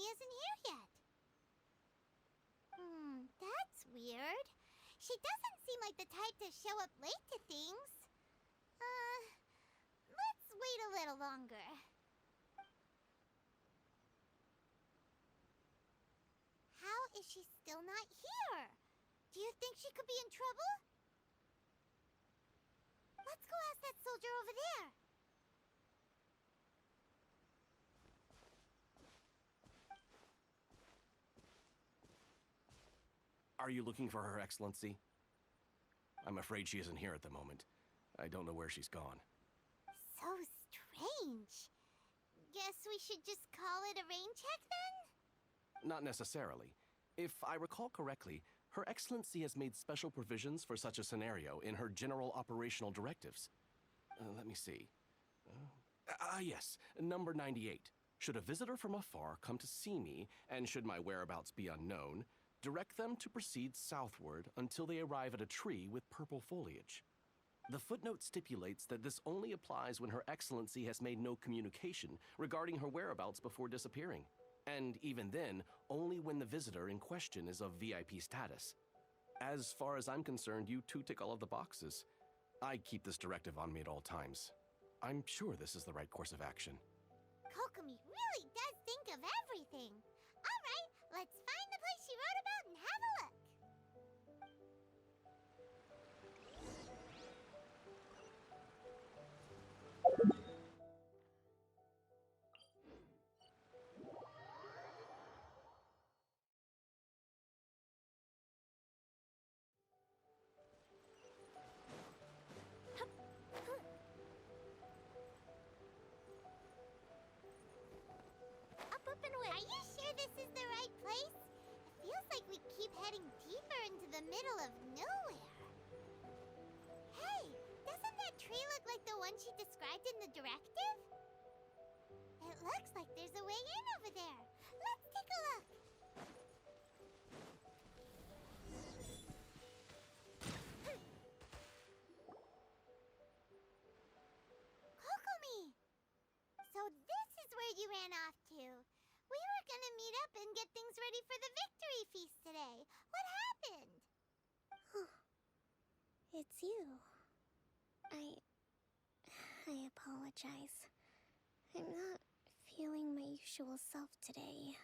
isn't here yet. That's weird. She doesn't seem like the type to show up late to things. Let's wait a little longer. How is she still not here? Do you think she could be in trouble? Let's go ask that soldier over there. Are you looking for Her Excellency? I'm afraid she isn't here at the moment. I don't know where she's gone. So strange. Guess we should just call it a rain check then? Not necessarily. If I recall correctly, Her Excellency has made special provisions for such a scenario in her general operational directives. Let me see. Yes, number 98. Should a visitor from afar come to see me, and should my whereabouts be unknown, direct them to proceed southward until they arrive at a tree with purple foliage. The footnote stipulates that this only applies when Her Excellency has made no communication regarding her whereabouts before disappearing, and even then, only when the visitor in question is of VIP status. As far as I'm concerned, you two tick all of the boxes. I keep this directive on me at all times. I'm sure this is the right course of action. Kokomi really does think of everything. All right, let's find the place she wrote about and have a look. Up and away. Are you sure this is the right place? It feels like we keep heading deeper into the middle of nowhere. Hey, doesn't that tree look like the one she described in the directive? It looks like there's a way in over there. Let's take a look. Kokomi! So this is where you ran off to. We were gonna meet up and get things ready for the victory feast today. What happened? It's you. I apologize. I'm not feeling my usual self today.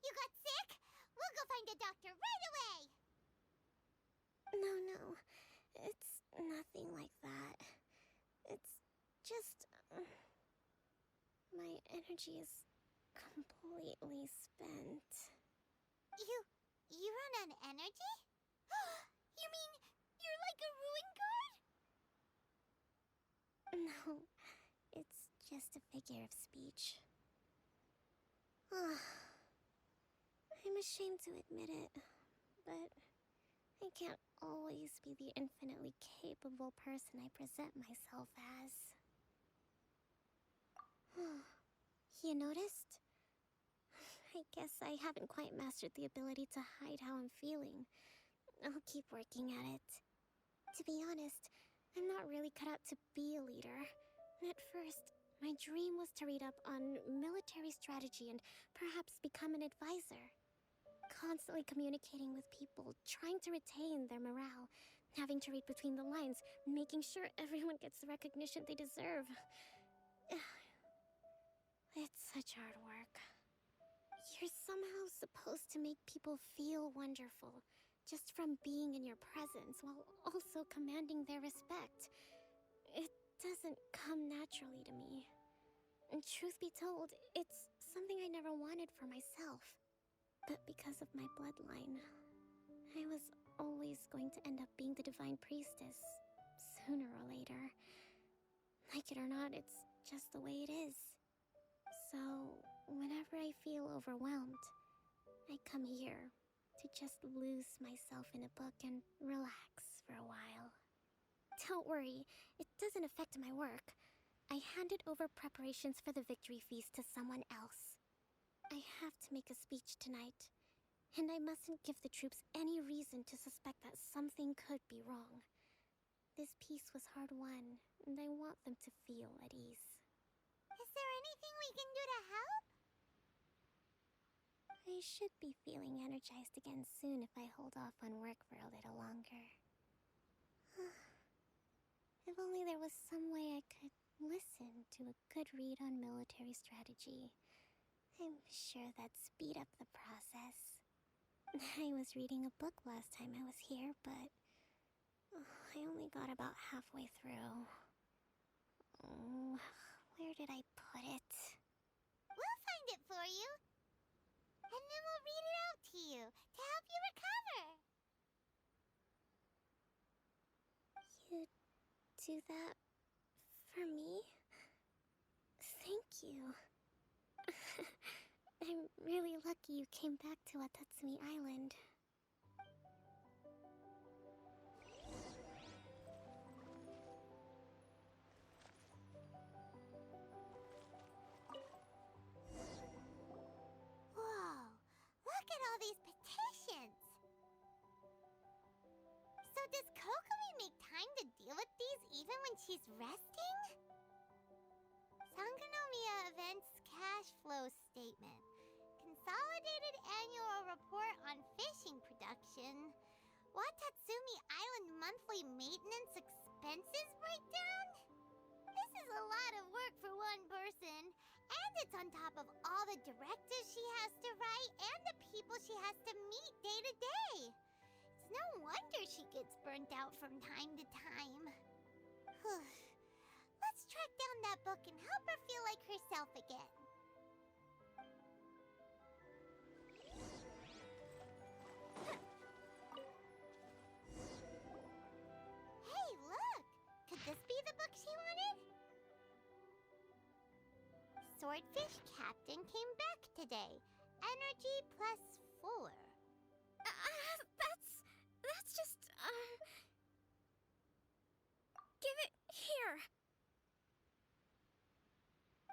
You got sick? We'll go find a doctor right away. No. It's nothing like that. It's just... my energy is completely spent. You run on energy? You mean you're like a ruin guard? No, it's just a figure of speech. I'm ashamed to admit it, but I can't always be the infinitely capable person I present myself as. You noticed? I guess I haven't quite mastered the ability to hide how I'm feeling. I'll keep working at it. To be honest, I'm not really cut out to be a leader. At first, my dream was to read up on military strategy and perhaps become an advisor. Constantly communicating with people, trying to retain their morale, having to read between the lines, making sure everyone gets the recognition they deserve. It's such hard work. You're somehow supposed to make people feel wonderful, just from being in your presence, while also commanding their respect. It doesn't come naturally to me. And truth be told, it's something I never wanted for myself. But because of my bloodline, I was always going to end up being the divine priestess, sooner or later. Like it or not, it's just the way it is. So, whenever I feel overwhelmed, I come here to just lose myself in a book and relax for a while. Don't worry, it doesn't affect my work. I handed over preparations for the victory feast to someone else. I have to make a speech tonight, and I mustn't give the troops any reason to suspect that something could be wrong. This peace was hard-won, and I want them to feel at ease. Is there anything we can do to help? I should be feeling energized again soon if I hold off on work for a little longer. If only there was some way I could listen to a good read on military strategy. I'm sure that'd speed up the process. I was reading a book last time I was here, but I only got about halfway through. Oh, where did I put it? We'll find it for you. And then we'll read it out to you to help you recover. You do that for me? Thank you. I'm really lucky you came back to Watatsumi Island. Whoa, look at all these petitions. So does Kokomi make time to deal with these even when she's resting? Sangonomiya Events Cash Flow Statement. Consolidated Annual Report on Fishing Production. Watatsumi Island Monthly Maintenance Expenses Breakdown? This is a lot of work for one person, and it's on top of all the directives she has to write and the people she has to meet day to day. It's no wonder she gets burnt out from time to time. Let's track down that book and help her feel like herself again. Hey, look! Could this be the book she wanted? Swordfish Captain came back today. Energy +4. That's just, give it here.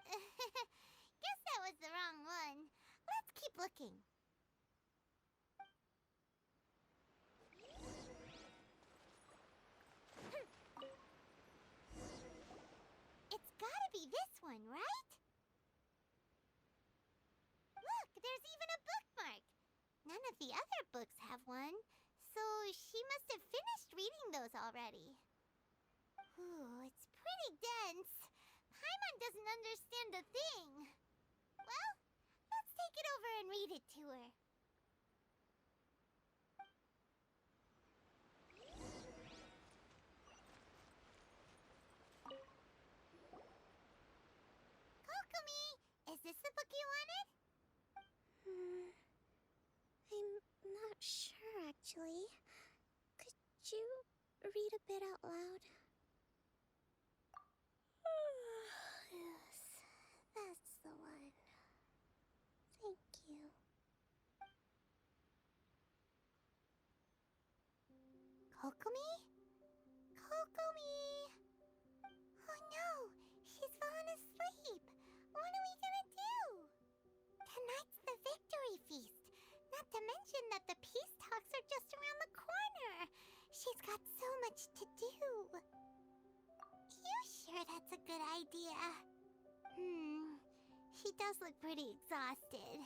Guess that was the wrong one. Let's keep looking. It's gotta be this one, right? Look, there's even a bookmark. None of the other books have one, so she must have finished reading those already. Ooh, it's pretty dense. Paimon doesn't understand a thing. Well, let's take it over and read it to her. Kokomi, is this the book you wanted? I'm not sure, actually. Could you read a bit out loud? Yes, that's the one. Thank you. Kokomi? Kokomi! Oh no, she's fallen asleep. What are we gonna do? Tonight's the victory feast. Not to mention that the peace talks are just around the corner. She's got so much to do. You sure that's a good idea? She does look pretty exhausted.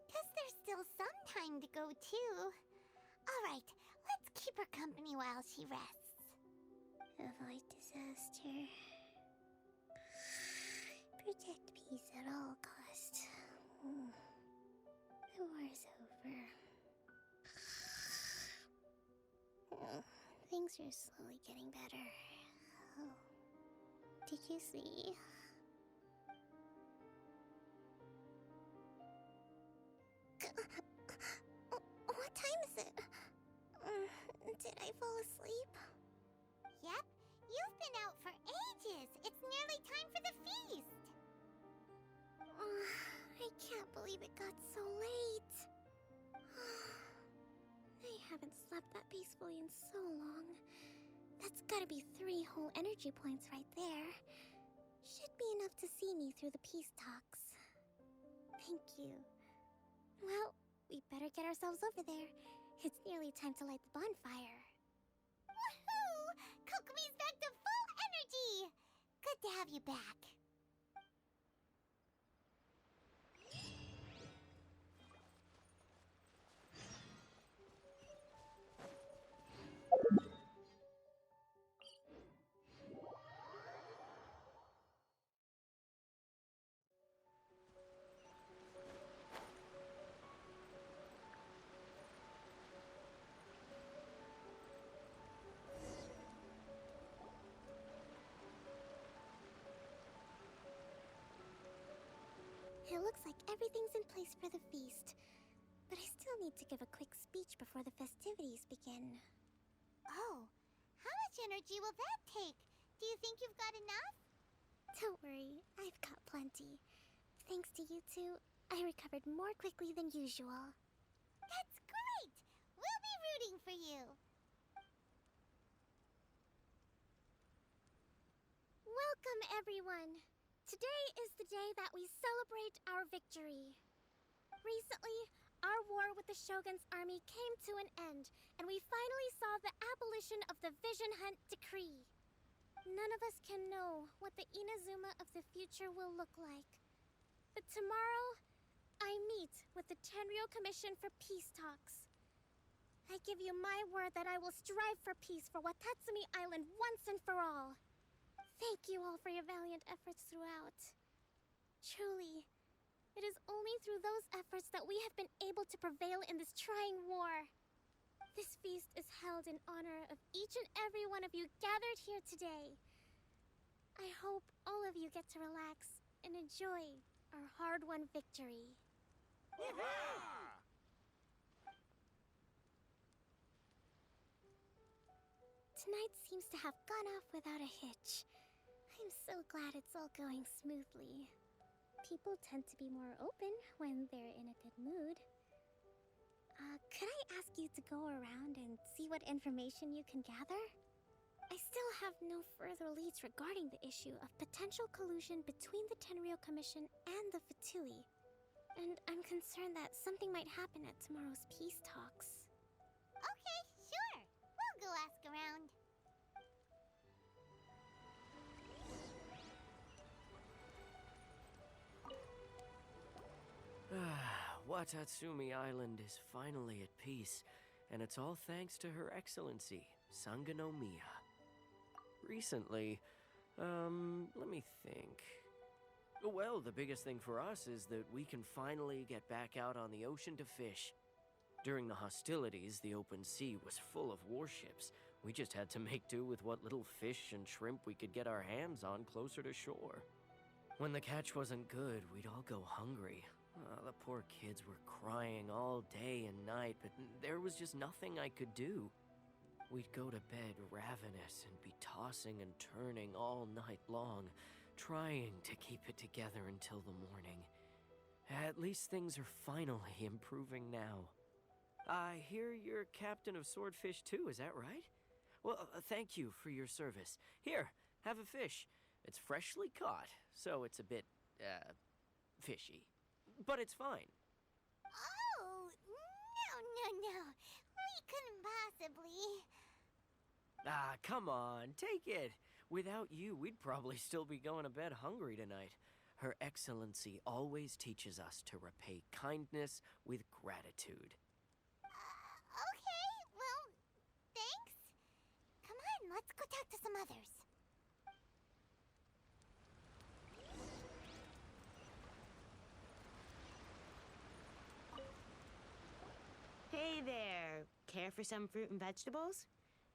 Guess there's still some time to go too. Alright, let's keep her company while she rests. Avoid disaster. Protect peace at all cost. The war's over. Things are slowly getting better. Oh. Did you see? What time is it? Did I fall asleep? Yep, you've been out for ages. It's nearly time for the feast. I can't believe it got so late. I haven't slept that peacefully in so long. That's gotta be 3 whole energy points right there. Should be enough to see me through the peace talks. Thank you. Well, we better get ourselves over there. It's nearly time to light the bonfire. Woohoo! Kokomi's back to full energy! Good to have you back. like everything's in place for the feast. But I still need to give a quick speech before the festivities begin. Oh, how much energy will that take? Do you think you've got enough? Don't worry, I've got plenty. Thanks to you two, I recovered more quickly than usual. That's great! We'll be rooting for you. Welcome, everyone! Today is the day that we celebrate our victory. Recently, our war with the Shogun's army came to an end, and we finally saw the abolition of the Vision Hunt Decree. None of us can know what the Inazuma of the future will look like. But tomorrow, I meet with the Tenryou Commission for peace talks. I give you my word that I will strive for peace for Watatsumi Island once and for all. Thank you all for your valiant efforts throughout. Truly, it is only through those efforts that we have been able to prevail in this trying war. This feast is held in honor of each and every one of you gathered here today. I hope all of you get to relax and enjoy our hard-won victory. Tonight seems to have gone off without a hitch. I'm so glad it's all going smoothly. People tend to be more open when they're in a good mood. Could I ask you to go around and see what information you can gather? I still have no further leads regarding the issue of potential collusion between the Tenryou Commission and the Fatui. And I'm concerned that something might happen at tomorrow's peace talks. Okay, sure. We'll go ask around. Watatsumi Island is finally at peace, and it's all thanks to Her Excellency, Sangonomiya. Recently, let me think. Well, the biggest thing for us is that we can finally get back out on the ocean to fish. During the hostilities, the open sea was full of warships. We just had to make do with what little fish and shrimp we could get our hands on closer to shore. When the catch wasn't good, we'd all go hungry. The poor kids were crying all day and night, but there was just nothing I could do. We'd go to bed ravenous and be tossing and turning all night long, trying to keep it together until the morning. At least things are finally improving now. I hear you're captain of Swordfish too, is that right? Well, thank you for your service. Here, have a fish. It's freshly caught, so it's a bit, fishy. But it's fine. Oh, no. We couldn't possibly. Ah, come on, take it. Without you, we'd probably still be going to bed hungry tonight. Her Excellency always teaches us to repay kindness with gratitude. Okay, well, thanks. Come on, let's go talk to some others. Hey there! Care for some fruit and vegetables?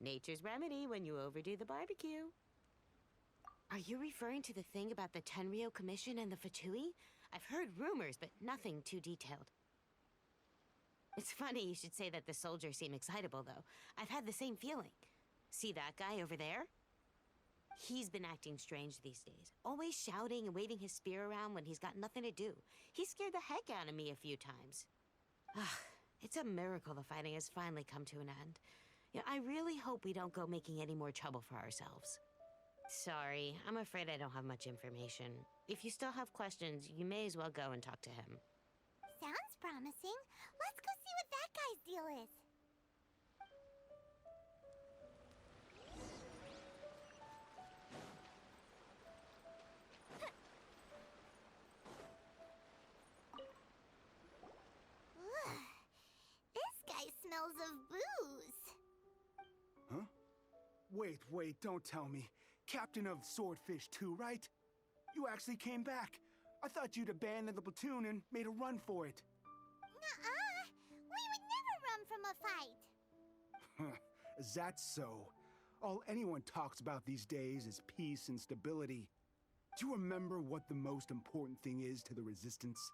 Nature's remedy when you overdo the barbecue. Are you referring to the thing about the Tenryou Commission and the Fatui? I've heard rumors, but nothing too detailed. It's funny you should say that the soldiers seem excitable, though. I've had the same feeling. See that guy over there? He's been acting strange these days. Always shouting and waving his spear around when he's got nothing to do. He scared the heck out of me a few times. It's a miracle the fighting has finally come to an end. Yeah, I really hope we don't go making any more trouble for ourselves. Sorry, I'm afraid I don't have much information. If you still have questions, you may as well go and talk to him. Sounds promising. Let's go see what that guy's deal is. Ugh. This guy smells of booze. Huh? Wait, don't tell me. Captain of Swordfish too, right? You actually came back. I thought you'd abandoned the platoon and made a run for it. Nuh-uh. We would never run from a fight. Is that so? All anyone talks about these days is peace and stability. Do you remember what the most important thing is to the Resistance?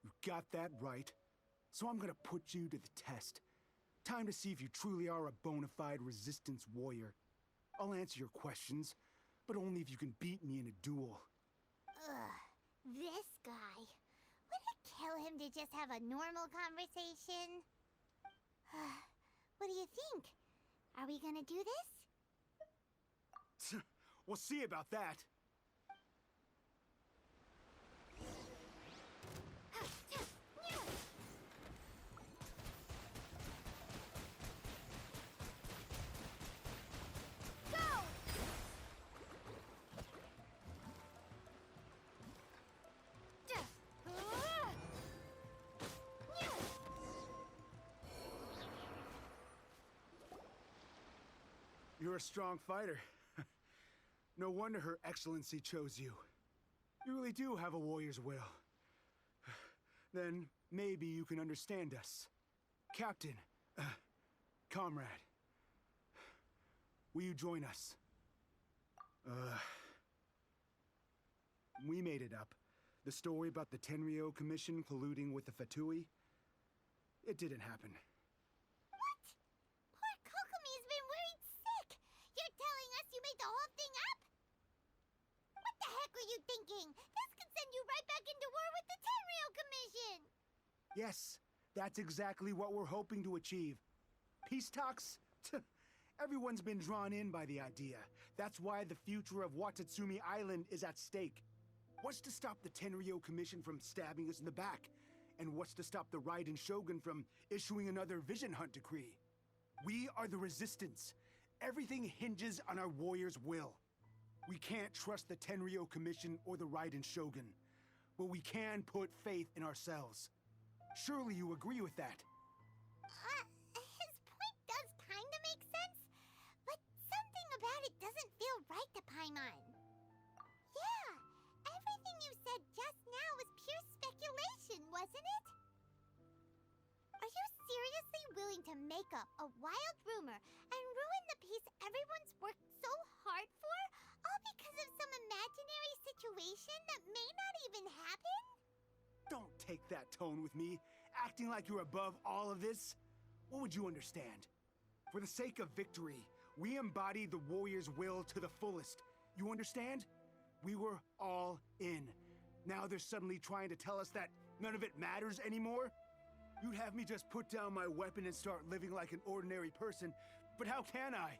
You got that right. So I'm gonna put you to the test. Time to see if you truly are a bona fide resistance warrior. I'll answer your questions, but only if you can beat me in a duel. Ugh, this guy. Would it kill him to just have a normal conversation? What do you think? Are we gonna do this? We'll see about that. You're a strong fighter. No wonder Her Excellency chose you. You really do have a warrior's will. Then maybe you can understand us. Captain, comrade, will you join us? We made it up. The story about the Tenryo Commission colluding with the Fatui, it didn't happen. What? Poor Kokomi's been worried sick. You're telling us you made the whole thing up? What the heck were you thinking? This could send you right back into war with the Tenryo Commission. Yes, that's exactly what we're hoping to achieve. Peace talks? Everyone's been drawn in by the idea. That's why the future of Watatsumi Island is at stake. What's to stop the Tenryo Commission from stabbing us in the back? And what's to stop the Raiden Shogun from issuing another Vision Hunt decree? We are the Resistance. Everything hinges on our warrior's will. We can't trust the Tenryo Commission or the Raiden Shogun, but we can put faith in ourselves. Surely you agree with that? His point does kinda make sense, but something about it doesn't feel right to Paimon. Yeah, everything you said just now was pure speculation, wasn't it? Are you seriously willing to make up a wild rumor and ruin the peace everyone's worked so hard for, all because of some imaginary situation that may not even happen? Don't take that tone with me, acting like you're above all of this. What would you understand? For the sake of victory, we embodied the warrior's will to the fullest. You understand? We were all in. Now they're suddenly trying to tell us that none of it matters anymore? You'd have me just put down my weapon and start living like an ordinary person, but how can I?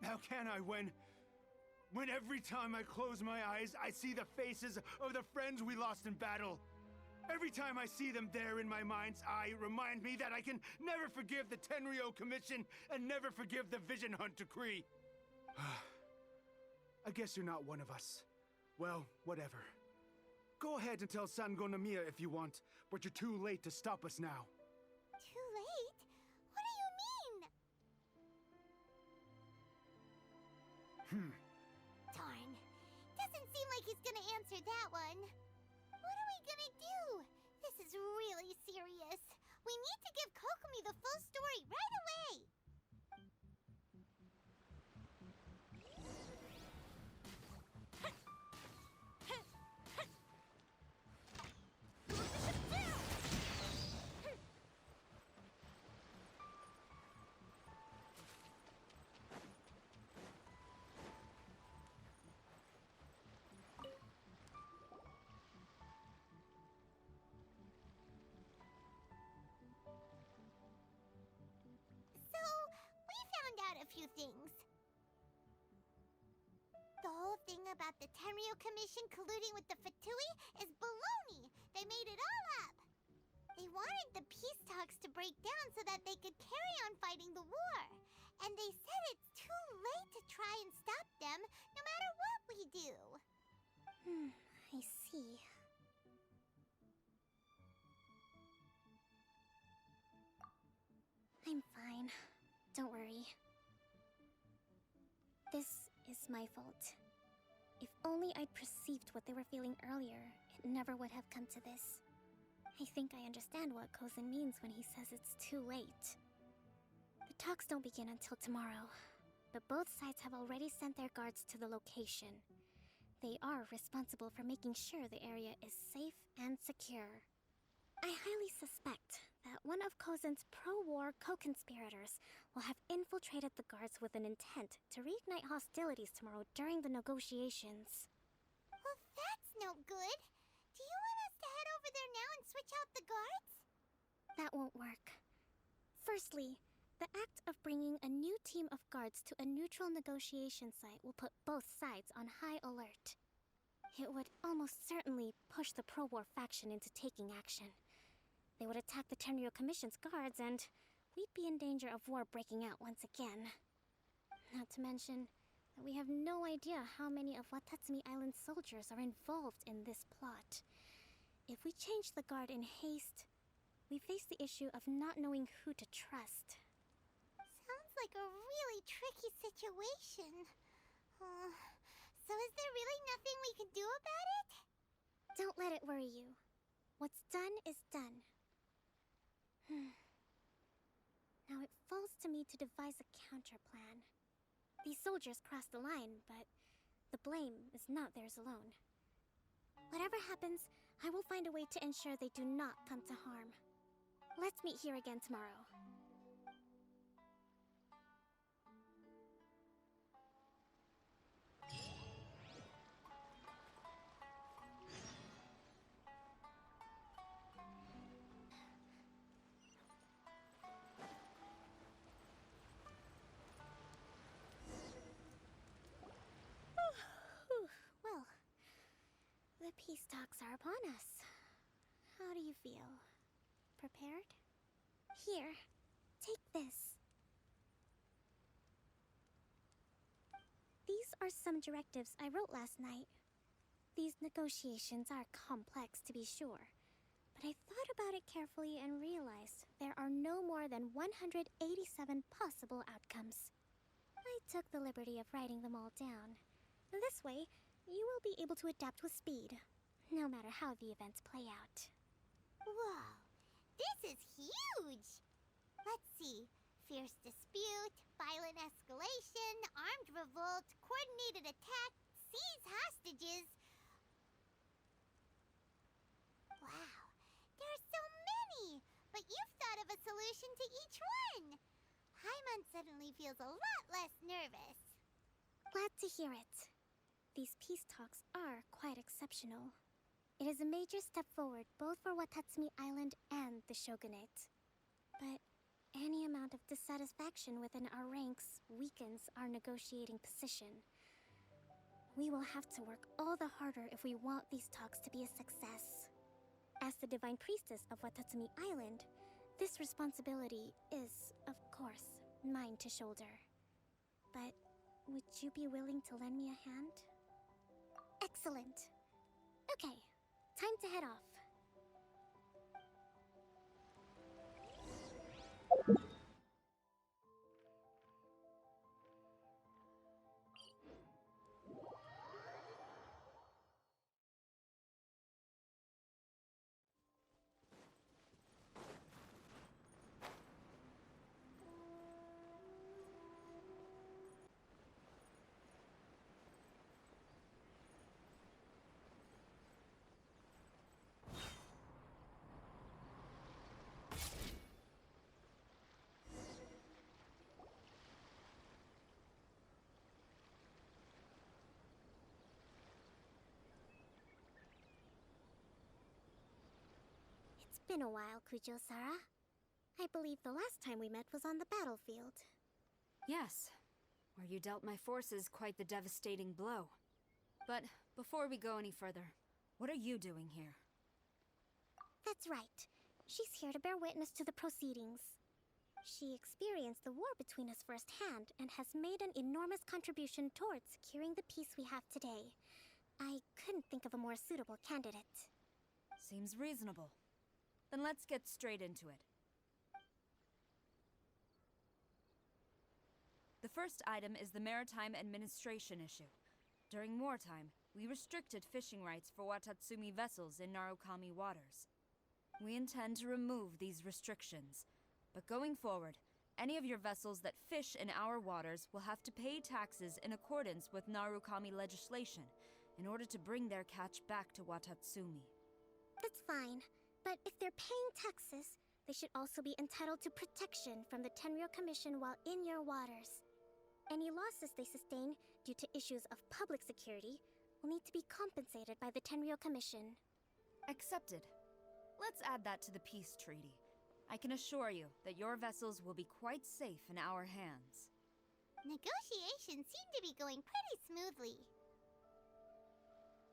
How can I when every time I close my eyes, I see the faces of the friends we lost in battle? Every time I see them there in my mind's eye, it reminds me that I can never forgive the Tenryo Commission and never forgive the Vision Hunt decree. I guess you're not one of us. Well, whatever. Go ahead and tell Sango Nomiya if you want, but you're too late to stop us now. Too late? What do you mean? Darn. Doesn't seem like he's gonna answer that one. What are we gonna do? This is really serious. We need to give Kokomi the full story right away. So, we found out a few things. The whole thing about the Tenryo Commission colluding with the Fatui is baloney. They made it all up. They wanted the peace talks to break down so that they could carry on fighting the war. And they said it's too late to try and stop them, no matter what we do. I see. I'm fine. Don't worry. This is my fault. If only I'd perceived what they were feeling earlier, it never would have come to this. I think I understand what Kozen means when he says it's too late. The talks don't begin until tomorrow, but both sides have already sent their guards to the location. They are responsible for making sure the area is safe and secure. I highly suspect that one of Kozen's pro-war co-conspirators will have infiltrated the guards with an intent to reignite hostilities tomorrow during the negotiations. Well, that's no good. Do you want us to head over there now and switch out the guards? That won't work. Firstly, the act of bringing a new team of guards to a neutral negotiation site will put both sides on high alert. It would almost certainly push the pro-war faction into taking action. They would attack the Tenryo Commission's guards, and we'd be in danger of war breaking out once again. Not to mention that we have no idea how many of Watatsumi Island's soldiers are involved in this plot. If we change the guard in haste, we face the issue of not knowing who to trust. Sounds like a really tricky situation. So is there really nothing we can do about it? Don't let it worry you. What's done is done. Now it falls to me to devise a counterplan. These soldiers crossed the line, but the blame is not theirs alone. Whatever happens, I will find a way to ensure they do not come to harm. Let's meet here again tomorrow. Well, the peace talks are upon us. How do you feel? Prepared? Here, take this. These are some directives I wrote last night. These negotiations are complex, to be sure, but I thought about it carefully and realized there are no more than 187 possible outcomes. I took the liberty of writing them all down. This way, you will be able to adapt with speed, no matter how the events play out. Whoa, this is huge! Let's see. Fierce dispute, violent escalation, armed revolt, coordinated attack, seize hostages. Wow, there are so many! But you've thought of a solution to each one! Paimon suddenly feels a lot less nervous. Glad to hear it. These peace talks are quite exceptional. It is a major step forward both for Watatsumi Island and the Shogunate. But any amount of dissatisfaction within our ranks weakens our negotiating position. We will have to work all the harder if we want these talks to be a success. As the Divine Priestess of Watatsumi Island, this responsibility is, of course, mine to shoulder. But would you be willing to lend me a hand? Excellent. Okay, time to head off. It's been a while, Kujo-Sara. I believe the last time we met was on the battlefield. Yes, where you dealt my forces quite the devastating blow. But before we go any further, what are you doing here? That's right. She's here to bear witness to the proceedings. She experienced the war between us firsthand and has made an enormous contribution towards securing the peace we have today. I couldn't think of a more suitable candidate. Seems reasonable. Then let's get straight into it. The first item is the Maritime Administration issue. During wartime, we restricted fishing rights for Watatsumi vessels in Narukami waters. We intend to remove these restrictions, but going forward, any of your vessels that fish in our waters will have to pay taxes in accordance with Narukami legislation in order to bring their catch back to Watatsumi. That's fine, But if they're paying taxes, they should also be entitled to protection from the Tenryou Commission while in your waters. Any losses they sustain due to issues of public security will need to be compensated by the Tenryou Commission. Accepted. Let's add that to the peace treaty. I can assure you that your vessels will be quite safe in our hands. Negotiations seem to be going pretty smoothly.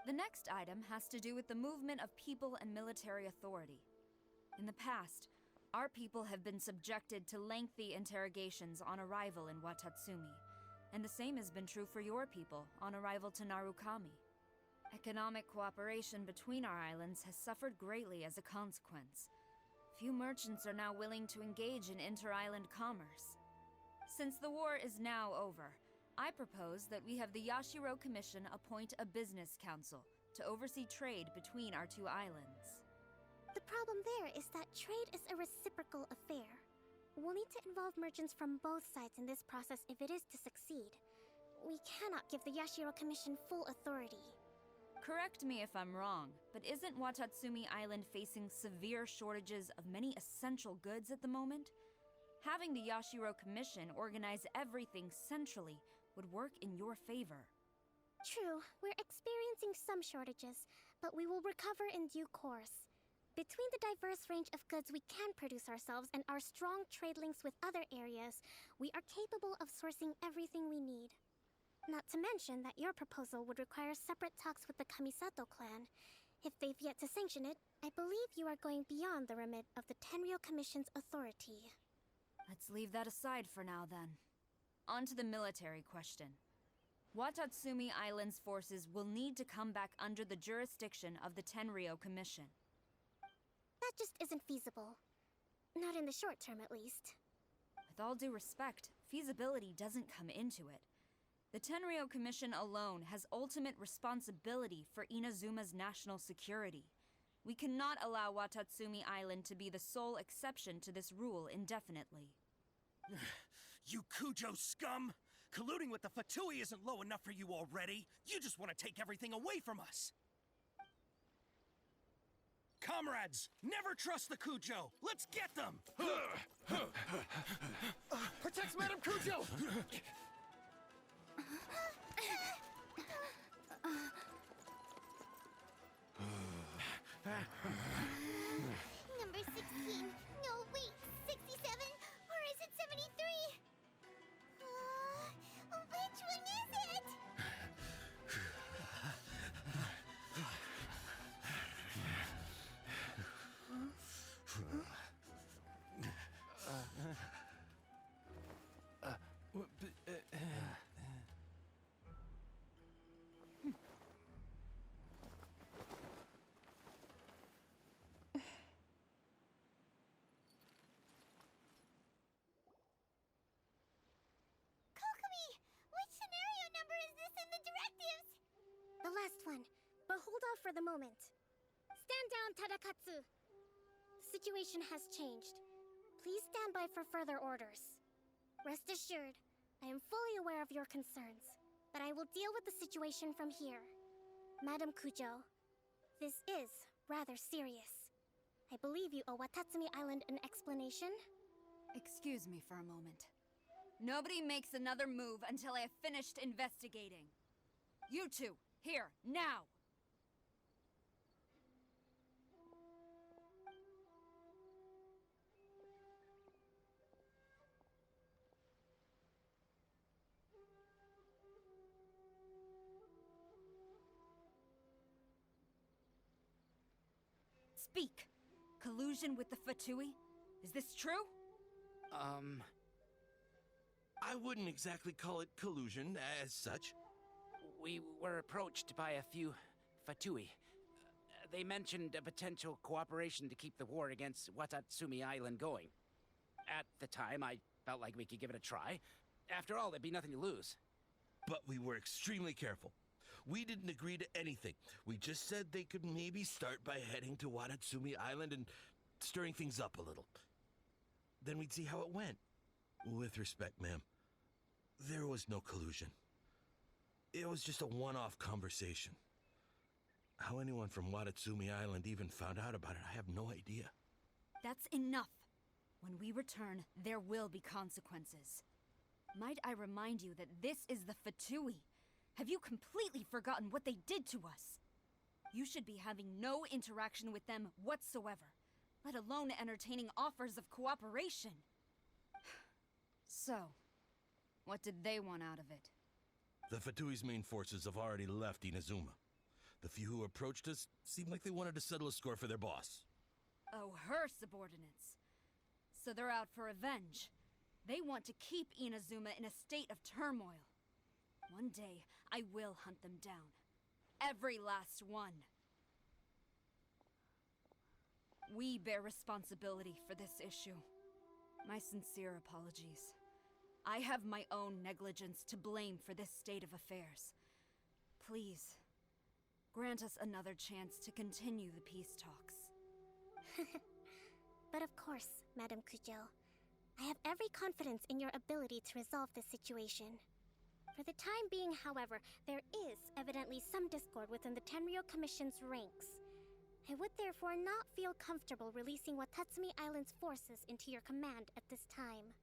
The next item has to do with the movement of people and military authority. In the past, our people have been subjected to lengthy interrogations on arrival in Watatsumi, and the same has been true for your people on arrival to Narukami. Economic cooperation between our islands has suffered greatly as a consequence. Few merchants are now willing to engage in inter-island commerce. Since the war is now over, I propose that we have the Yashiro Commission appoint a business council to oversee trade between our two islands. The problem there is that trade is a reciprocal affair. We'll need to involve merchants from both sides in this process if it is to succeed. We cannot give the Yashiro Commission full authority. Correct me if I'm wrong, but isn't Watatsumi Island facing severe shortages of many essential goods at the moment? Having the Yashiro Commission organize everything centrally would work in your favor. True, we're experiencing some shortages, but we will recover in due course. Between the diverse range of goods we can produce ourselves and our strong trade links with other areas, we are capable of sourcing everything we need. Not to mention that your proposal would require separate talks with the Kamisato clan. If they've yet to sanction it, I believe you are going beyond the remit of the Tenryou Commission's authority. Let's leave that aside for now, then. On to the military question. Watatsumi Island's forces will need to come back under the jurisdiction of the Tenryou Commission. That just isn't feasible. Not in the short term, at least. With all due respect, feasibility doesn't come into it. The Tenryou Commission alone has ultimate responsibility for Inazuma's national security. We cannot allow Watatsumi Island to be the sole exception to this rule indefinitely. You Kujo scum! Colluding with the Fatui isn't low enough for you already. You just want to take everything away from us. Comrades, never trust the Kujo. Let's get them! Protect Madame Kujo! Number 16. No, wait. 67? Or is it 73? Which one is it? Kokomi, which scenario number is this in the directives? The last one, but hold off for the moment. Stand down, Tadakatsu! The situation has changed. Please stand by for further orders. Rest assured, I am fully aware of your concerns, but I will deal with the situation from here. Madam Kujo, this is rather serious. I believe you owe Watatsumi Island an explanation. Excuse me for a moment. Nobody makes another move until I have finished investigating. You two, here, now! Speak! Collusion with the Fatui? Is this true? I wouldn't exactly call it collusion as such. We were approached by a few Fatui. They mentioned a potential cooperation to keep the war against Watatsumi Island going. At the time, I felt like we could give it a try. After all, there'd be nothing to lose. But we were extremely careful. We didn't agree to anything. We just said they could maybe start by heading to Watatsumi Island and stirring things up a little. Then we'd see how it went. With respect, ma'am, there was no collusion. It was just a one-off conversation. How anyone from Watatsumi Island even found out about it, I have no idea. That's enough. When we return, there will be consequences. Might I remind you that this is the Fatui? Have you completely forgotten what they did to us? You should be having no interaction with them whatsoever, let alone entertaining offers of cooperation. So, what did they want out of it? The Fatui's main forces have already left Inazuma. The few who approached us seemed like they wanted to settle a score for their boss. Oh, her subordinates. So they're out for revenge. They want to keep Inazuma in a state of turmoil. One day, I will hunt them down. Every last one. We bear responsibility for this issue. My sincere apologies. I have my own negligence to blame for this state of affairs. Please, grant us another chance to continue the peace talks. But of course, Madame Kujo. I have every confidence in your ability to resolve this situation. For the time being, however, there is evidently some discord within the Tenryo Commission's ranks. I would therefore not feel comfortable releasing Watatsumi Island's forces into your command at this time.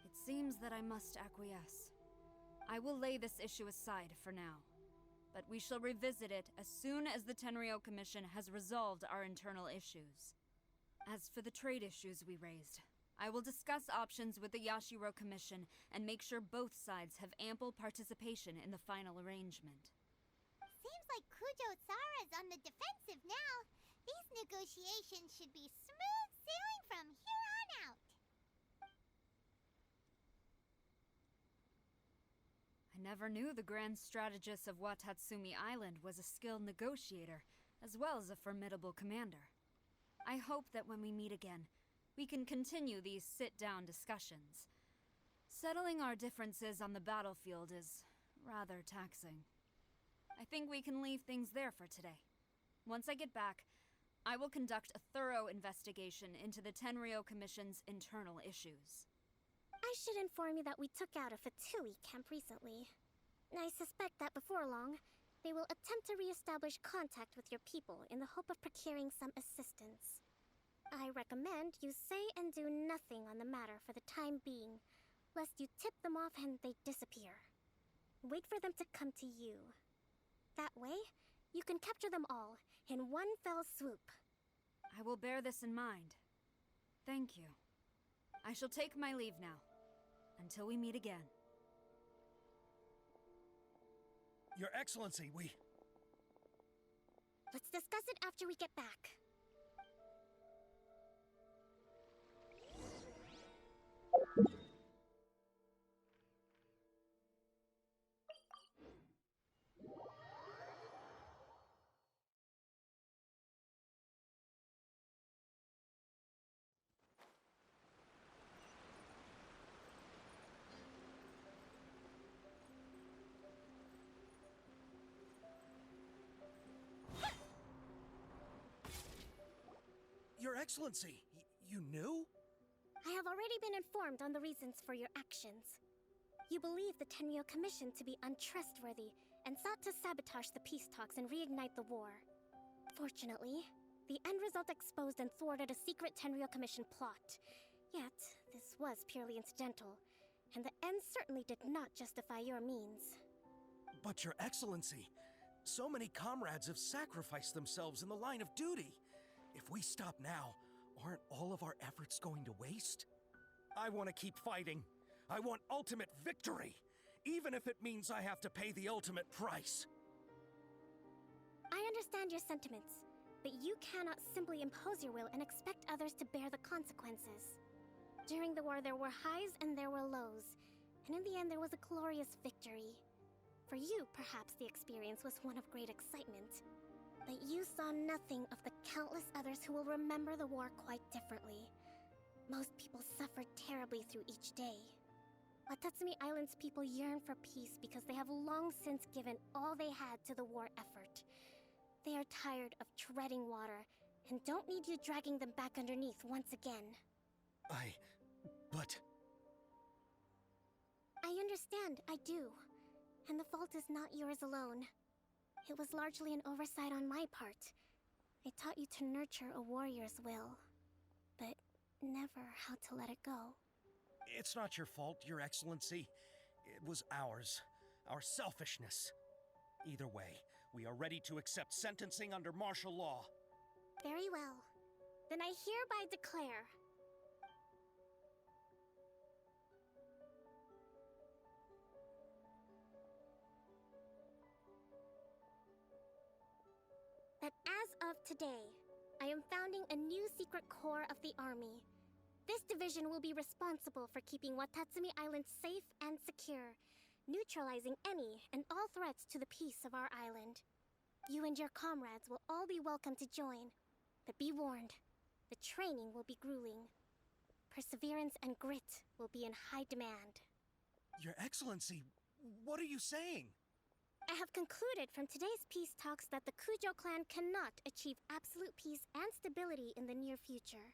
It seems that I must acquiesce. I will lay this issue aside for now, but we shall revisit it as soon as the Tenryo Commission has resolved our internal issues. As for the trade issues we raised, I will discuss options with the Yashiro Commission and make sure both sides have ample participation in the final arrangement. Seems like Kujo-sara's on the defensive now. These negotiations should be smooth sailing from here on out. I never knew the grand strategist of Watatsumi Island was a skilled negotiator, as well as a formidable commander. I hope that when we meet again, we can continue these sit-down discussions. Settling our differences on the battlefield is rather taxing. I think we can leave things there for today. Once I get back, I will conduct a thorough investigation into the Tenryo Commission's internal issues. I should inform you that we took out a Fatui camp recently. I suspect that before long, they will attempt to re-establish contact with your people in the hope of procuring some assistance. I recommend you say and do nothing on the matter for the time being, lest you tip them off and they disappear. Wait for them to come to you. That way, you can capture them all in one fell swoop. I will bear this in mind. Thank you. I shall take my leave now. Until we meet again. Your Excellency, we... Let's discuss it after we get back. Your Excellency, you knew? I have already been informed on the reasons for your actions. You believe the Tenryo Commission to be untrustworthy and sought to sabotage the peace talks and reignite the war. Fortunately, the end result exposed and thwarted a secret Tenryo Commission plot. Yet, this was purely incidental, and the end certainly did not justify your means. But Your Excellency, so many comrades have sacrificed themselves in the line of duty. If we stop now, aren't all of our efforts going to waste? I want to keep fighting. I want ultimate victory, even if it means I have to pay the ultimate price. I understand your sentiments, but you cannot simply impose your will and expect others to bear the consequences. During the war, there were highs and there were lows, and in the end, there was a glorious victory. For you, perhaps the experience was one of great excitement. But you saw nothing of the countless others who will remember the war quite differently. Most people suffered terribly through each day. Watatsumi Island's people yearn for peace because they have long since given all they had to the war effort. They are tired of treading water, and don't need you dragging them back underneath once again. But... I understand, I do. And the fault is not yours alone. It was largely an oversight on my part. I taught you to nurture a warrior's will, but never how to let it go. It's not your fault, Your Excellency. It was ours. Our selfishness. Either way, we are ready to accept sentencing under martial law. Very well. Then I hereby declare... that as of today, I am founding a new secret corps of the army. This division will be responsible for keeping Watatsumi Island safe and secure, neutralizing any and all threats to the peace of our island. You and your comrades will all be welcome to join, but be warned, the training will be grueling. Perseverance and grit will be in high demand. Your Excellency, what are you saying? I have concluded from today's peace talks that the Kujo clan cannot achieve absolute peace and stability in the near future.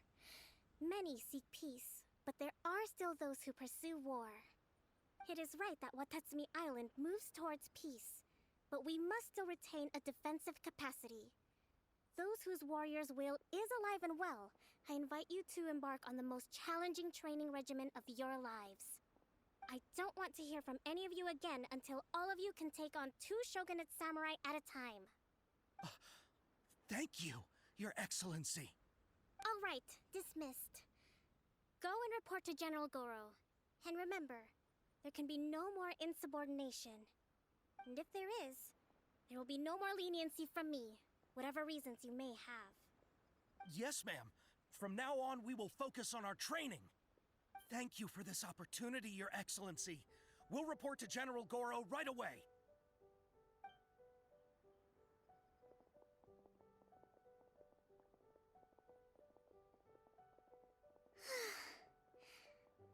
Many seek peace, but there are still those who pursue war. It is right that Watatsumi Island moves towards peace, but we must still retain a defensive capacity. Those whose warrior's will is alive and well, I invite you to embark on the most challenging training regimen of your lives. I don't want to hear from any of you again until all of you can take on 2 shogunate samurai at a time. Thank you, Your Excellency. All right, dismissed. Go and report to General Goro. And remember, there can be no more insubordination. And if there is, there will be no more leniency from me, whatever reasons you may have. Yes, ma'am. From now on, we will focus on our training. Thank you for this opportunity, Your Excellency. We'll report to General Goro right away.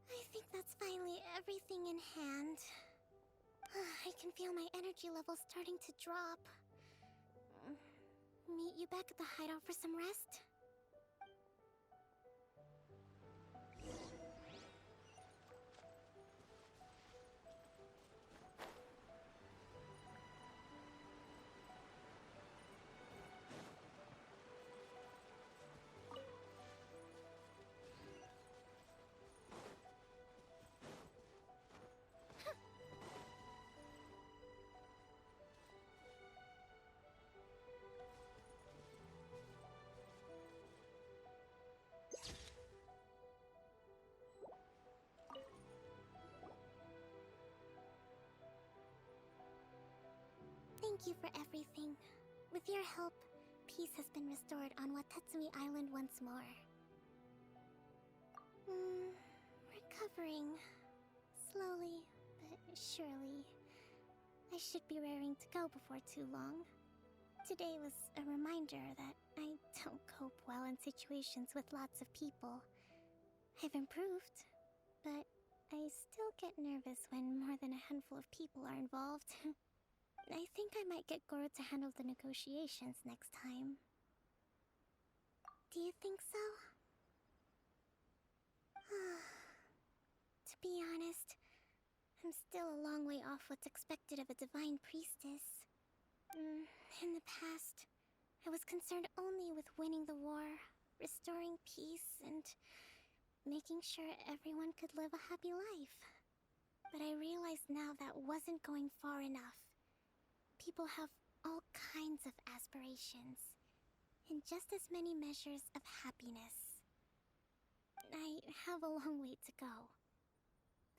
I think that's finally everything in hand. I can feel my energy levels starting to drop. Meet you back at the hideout for some rest? Thank you for everything. With your help, peace has been restored on Watatsumi Island once more. Recovering. Slowly, but surely. I should be raring to go before too long. Today was a reminder that I don't cope well in situations with lots of people. I've improved, but I still get nervous when more than a handful of people are involved. I think I might get Goro to handle the negotiations next time. Do you think so? To be honest, I'm still a long way off what's expected of a divine priestess. In the past, I was concerned only with winning the war, restoring peace, and making sure everyone could live a happy life. But I realize now that wasn't going far enough. People have all kinds of aspirations, and just as many measures of happiness. I have a long way to go,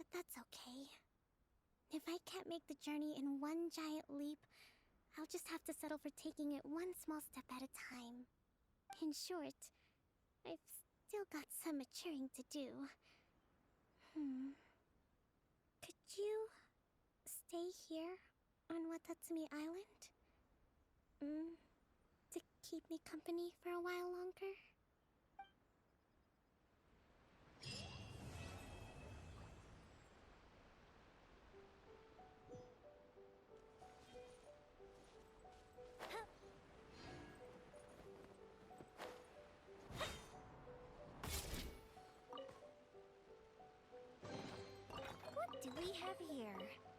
but that's okay. If I can't make the journey in one giant leap, I'll just have to settle for taking it one small step at a time. In short, I've still got some maturing to do. Could you stay here on Watatsumi Island? To keep me company for a while longer? What do we have here?